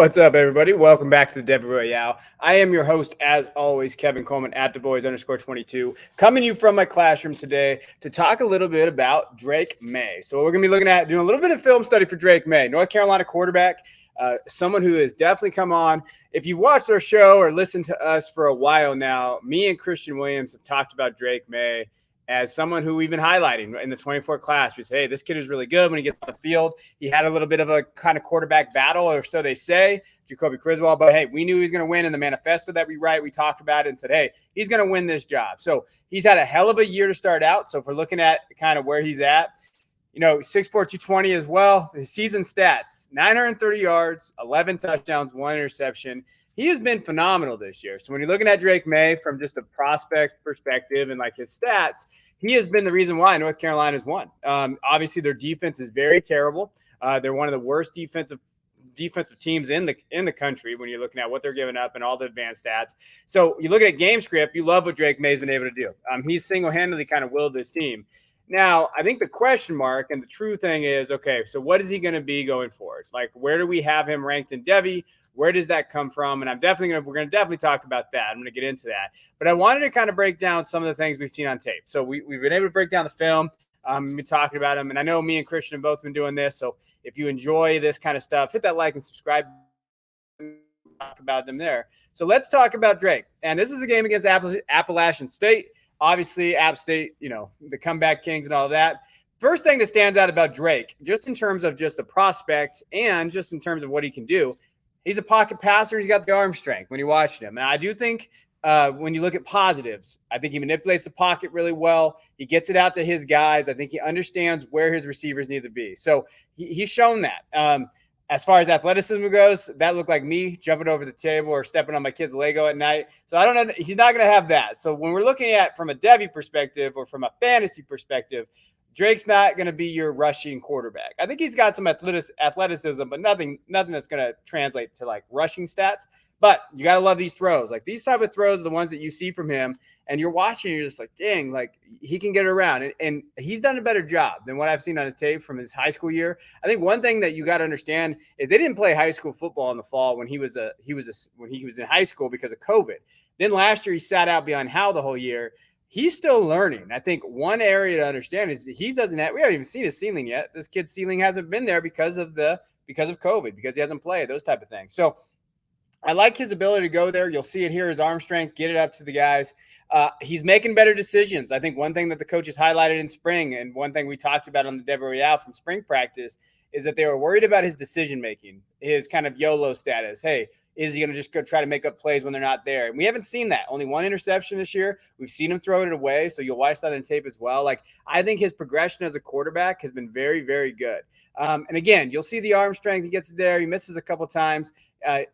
What's up, everybody? Welcome back to the Devy Royale. I am your host, as always, Kevin Coleman at @theboys_22, coming to you from my classroom today to talk a little bit about Drake Maye. So we're going to be looking at doing a little bit of film study for Drake Maye, North Carolina quarterback, someone who has definitely come on. If you've watched our show or listened to us for a while now, me and Christian Williams have talked about Drake Maye as someone who we've been highlighting in the 24 class. We say, hey, this kid is really good when he gets on the field. He had a little bit of a kind of quarterback battle, or so they say, Jacoby Criswell. But, hey, we knew he was going to win in the manifesto that we write. We talked about it and said, hey, he's going to win this job. So he's had a hell of a year to start out. So if we're looking at kind of where he's at, 6'4", 220 as well. His season stats, 930 yards, 11 touchdowns, 1 interception. He has been phenomenal this year. So when you're looking at Drake Maye from just a prospect perspective and like his stats, he has been the reason why North Carolina's won. Obviously, their defense is very terrible. They're one of the worst defensive teams in the country when you're looking at what they're giving up and all the advanced stats. So you look at game script, you love what Drake Maye's been able to do. He's single-handedly kind of willed this team. Now, I think the question mark and the true thing is, okay, so what is he going to be going forward? Like, where do we have him ranked in Devy? Where does that come from? And we're going to definitely talk about that. I'm going to get into that. But I wanted to kind of break down some of the things we've seen on tape. So we've been able to break down the film. We've been talking about them. And I know me and Christian have both been doing this. So if you enjoy this kind of stuff, hit that like and subscribe. Talk about them there. So let's talk about Drake. And this is a game against Appalachian State. Obviously, App State, the comeback kings and all that. First thing that stands out about Drake, just in terms of just the prospect and just in terms of what he can do, he's a pocket passer. He's got the arm strength when you watch him. And I do think when you look at positives, I think he manipulates the pocket really well. He gets it out to his guys. I think he understands where his receivers need to be. So he's shown that. As far as athleticism goes, that looked like me jumping over the table or stepping on my kid's Lego at night. So I don't know. He's not going to have that. So when we're looking at from a Devy perspective or from a fantasy perspective, Drake's not going to be your rushing quarterback. I think he's got some athleticism, but nothing that's going to translate to like rushing stats. But you got to love these throws. Like these type of throws are the ones that you see from him, and you're watching, you're just like, dang, like he can get it around. And he's done a better job than what I've seen on his tape from his high school year. I think one thing that you got to understand is they didn't play high school football in the fall when he was in high school because of COVID. Then last year he sat out beyond Howell the whole year. He's still learning. I think one area to understand is we haven't even seen his ceiling yet. This kid's ceiling hasn't been there because of COVID, because he hasn't played, those type of things. So I like his ability to go there. You'll see it here, his arm strength, get it up to the guys. He's making better decisions. I think one thing that the coaches highlighted in spring, and one thing we talked about on the Devy Royale from spring practice, is that they were worried about his decision-making, his kind of YOLO status. Hey, is he going to just go try to make up plays when they're not there? And we haven't seen that. Only 1 interception this year. We've seen him throw it away, so you'll watch that on tape as well. Like, I think his progression as a quarterback has been very, very good. And again, you'll see the arm strength. He gets it there. He misses a couple times.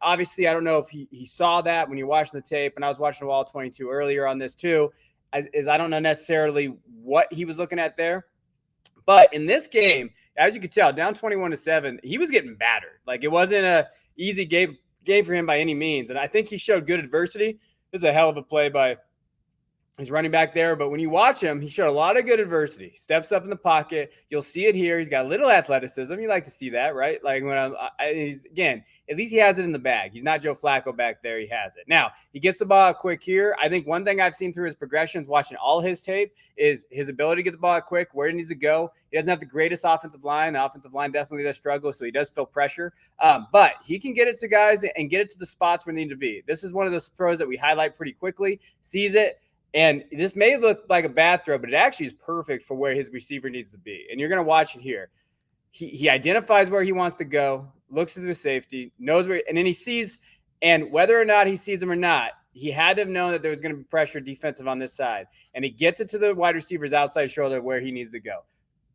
Obviously, I don't know if he saw that when you're watching the tape, and I was watching Wall 22 earlier on this too, as I don't know necessarily what he was looking at there. But in this game, as you could tell, down 21-7, he was getting battered. Like, it wasn't a easy game for him by any means. And I think he showed good adversity. This is a hell of a play by his running back there. But when you watch him, he showed a lot of good adversity. Steps up in the pocket. You'll see it here. He's got a little athleticism. You like to see that, right? Like when again, at least he has it in the bag. He's not Joe Flacco back there. He has it. Now, he gets the ball out quick here. I think one thing I've seen through his progressions, watching all his tape, is his ability to get the ball out quick, where he needs to go. He doesn't have the greatest offensive line. The offensive line definitely does struggle, so he does feel pressure. But he can get it to guys and get it to the spots where they need to be. This is one of those throws that we highlight pretty quickly, sees it. And this may look like a bad throw, but it actually is perfect for where his receiver needs to be. And you're going to watch it here. He identifies where he wants to go, looks at his safety, knows where, and then he sees, and whether or not he sees him or not, he had to have known that there was going to be pressure defensive on this side. And he gets it to the wide receiver's outside shoulder where he needs to go.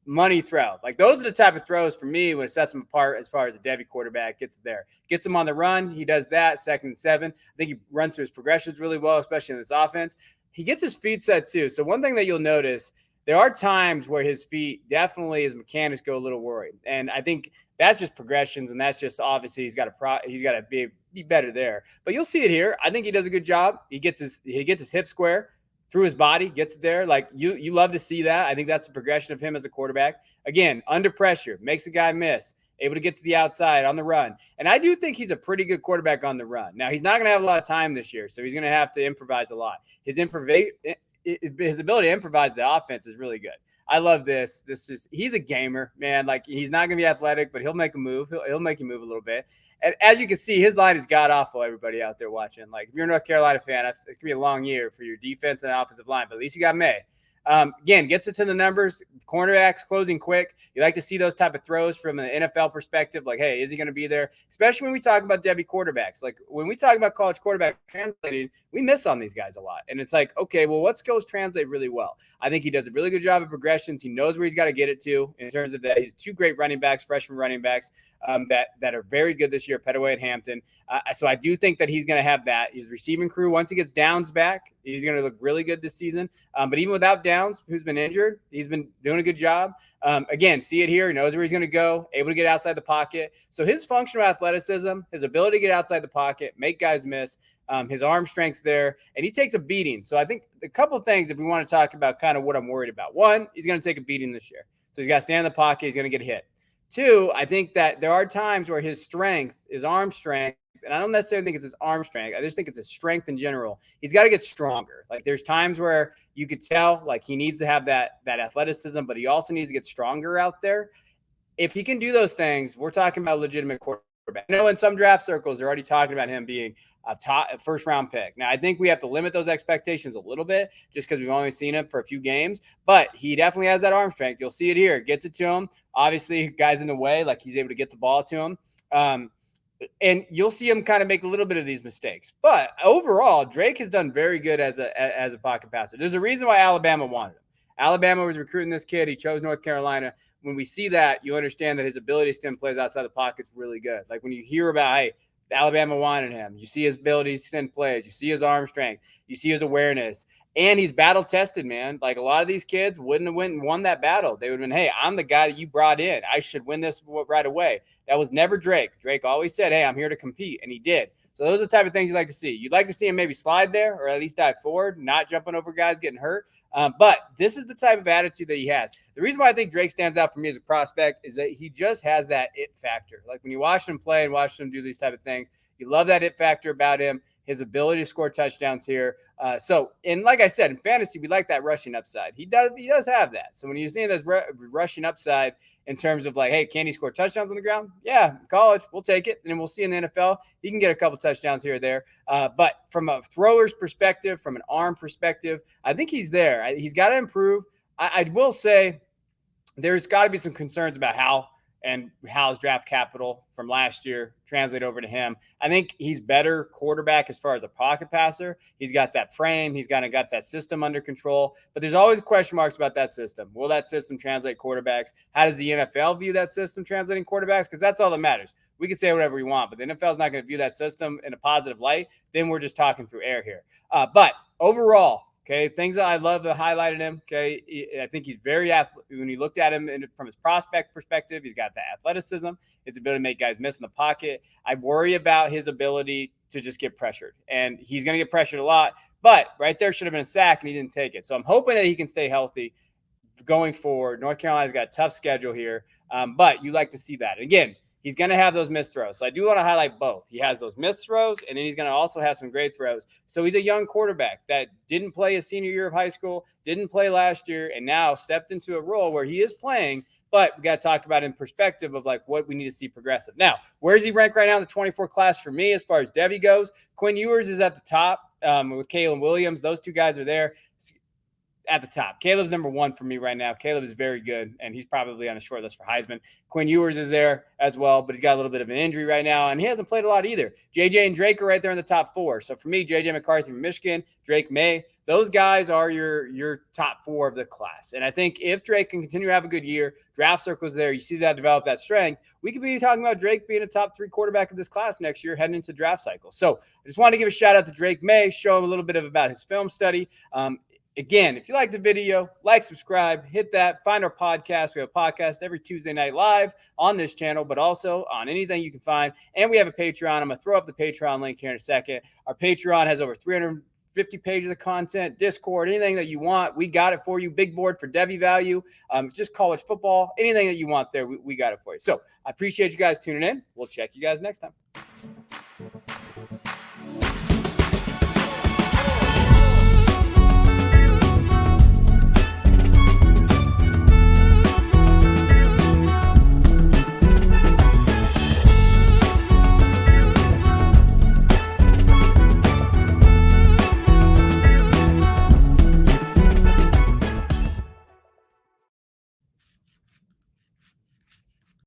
Money throw. Like, those are the type of throws for me when it sets him apart as far as a Devy quarterback gets there. Gets him on the run. He does that, 2nd and 7. I think he runs through his progressions really well, especially in this offense. He gets his feet set too. So one thing that you'll notice, there are times where his feet definitely, his mechanics go a little worried. And I think that's just progressions, and that's just obviously he's got to be better there. But you'll see it here. I think he does a good job. He gets his hip square through his body, gets it there. Like, you love to see that. I think that's the progression of him as a quarterback. Again, under pressure, makes a guy miss. able to get to the outside on the run. And I do think he's a pretty good quarterback on the run. Now, he's not going to have a lot of time this year, so he's going to have to improvise a lot. His ability to improvise the offense is really good. I love this. He's a gamer, man. Like, he's not going to be athletic, but he'll make a move. He'll make you move a little bit. And as you can see, his line is god-awful, everybody out there watching. Like, if you're a North Carolina fan, it's going to be a long year for your defense and offensive line, but at least you got Maye. Again, gets it to the numbers. Cornerbacks closing quick. You like to see those type of throws from an NFL perspective. Like, hey, is he going to be there? Especially when we talk about Devy quarterbacks. Like, when we talk about college quarterback translating, we miss on these guys a lot. And it's like, okay, well, what skills translate really well? I think he does a really good job of progressions. He knows where he's got to get it to in terms of that. He's two great running backs, freshman running backs. That are very good this year, Petaway and Hampton. So I do think that he's going to have that. His receiving crew, once he gets Downs back, he's going to look really good this season. But even without Downs, who's been injured, he's been doing a good job. Again, see it here. He knows where he's going to go, able to get outside the pocket. So his functional athleticism, his ability to get outside the pocket, make guys miss, his arm strength's there, and he takes a beating. So I think a couple of things, if we want to talk about kind of what I'm worried about. One, he's going to take a beating this year. So he's got to stand in the pocket. He's going to get hit. Two, I think that there are times where his strength, his arm strength, and I don't necessarily think it's his arm strength. I just think it's his strength in general. He's got to get stronger. Like, there's times where you could tell, like, he needs to have that athleticism, but he also needs to get stronger out there. If he can do those things, we're talking about legitimate quarterback. I know in some draft circles, they're already talking about him being a first-round pick. Now, I think we have to limit those expectations a little bit just because we've only seen him for a few games, but he definitely has that arm strength. You'll see it here. Gets it to him. Obviously, guys in the way, like, he's able to get the ball to him. And you'll see him kind of make a little bit of these mistakes. But overall, Drake has done very good as a pocket passer. There's a reason why Alabama wanted him. Alabama was recruiting this kid. He chose North Carolina. When we see that, you understand that his ability to stem plays outside the pocket is really good. Like, when you hear about, hey, Alabama wanted him, you see his ability to send plays, you see his arm strength, you see his awareness, and he's battle tested, man. Like, a lot of these kids wouldn't have went and won that battle. They would have been, hey, I'm the guy that you brought in. I should win this right away. That was never Drake. Drake always said, hey, I'm here to compete, and he did. So those are the type of things you like to see. You'd like to see him maybe slide there or at least dive forward, not jumping over guys getting hurt. But this is the type of attitude that he has. The reason why I think Drake stands out for me as a prospect is that he just has that it factor. Like, when you watch him play and watch him do these type of things, you love that it factor about him, his ability to score touchdowns here. And like I said, in fantasy, we like that rushing upside. He does have that. So when you see this rushing upside in terms of, like, hey, can he score touchdowns on the ground? Yeah, in college, we'll take it. And then we'll see in the NFL, he can get a couple touchdowns here or there. But from a thrower's perspective, from an arm perspective, I think he's there. He's got to improve. I will say there's got to be some concerns about how's draft capital from last year translate over to him. I think he's better quarterback as far as a pocket passer. He's got that frame. He's got that system under control. But there's always question marks about that system. Will that system translate quarterbacks? How does the NFL view that system translating quarterbacks? Because that's all that matters. We can say whatever we want, but the NFL is not going to view that system in a positive light. Then we're just talking through air here. But overall, okay, things that I love to highlight in him. Okay, I think he's very when you looked at him from his prospect perspective, he's got that athleticism, his ability to make guys miss in the pocket. I worry about his ability to just get pressured, and he's going to get pressured a lot. But right there should have been a sack, and he didn't take it. So I'm hoping that he can stay healthy going forward. North Carolina's got a tough schedule here, but you like to see that. Again, he's going to have those missed throws. So I do want to highlight both. He has those missed throws, and then he's going to also have some great throws. So he's a young quarterback that didn't play his senior year of high school, didn't play last year, and now stepped into a role where he is playing. But we got to talk about in perspective of, like, what we need to see progressive. Now, where does he rank right now in the 24 class for me as far as Devy goes? Quinn Ewers is at the top with Caleb Williams. Those two guys are there at the top. Caleb's number one for me right now. Caleb is very good, and he's probably on a short list for Heisman. Quinn Ewers is there as well, but he's got a little bit of an injury right now, and he hasn't played a lot either. JJ and Drake are right there in the top four. So for me, JJ McCarthy from Michigan, Drake Maye, those guys are your top four of the class. And I think if Drake can continue to have a good year, draft circles there, you see that develop that strength, we could be talking about Drake being a top three quarterback of this class next year heading into draft cycle. So I just want to give a shout out to Drake Maye, show him a little bit about his film study. Again, if you like the video, like, subscribe, hit that, find our podcast. We have a podcast every Tuesday night live on this channel, but also on anything you can find. And we have a Patreon. I'm going to throw up the Patreon link here in a second. Our Patreon has over 50 pages of content, Discord, anything that you want, we got it for you. Big board for Devy value, just college football, anything that you want there, we got it for you. So I appreciate you guys tuning in. We'll check you guys next time.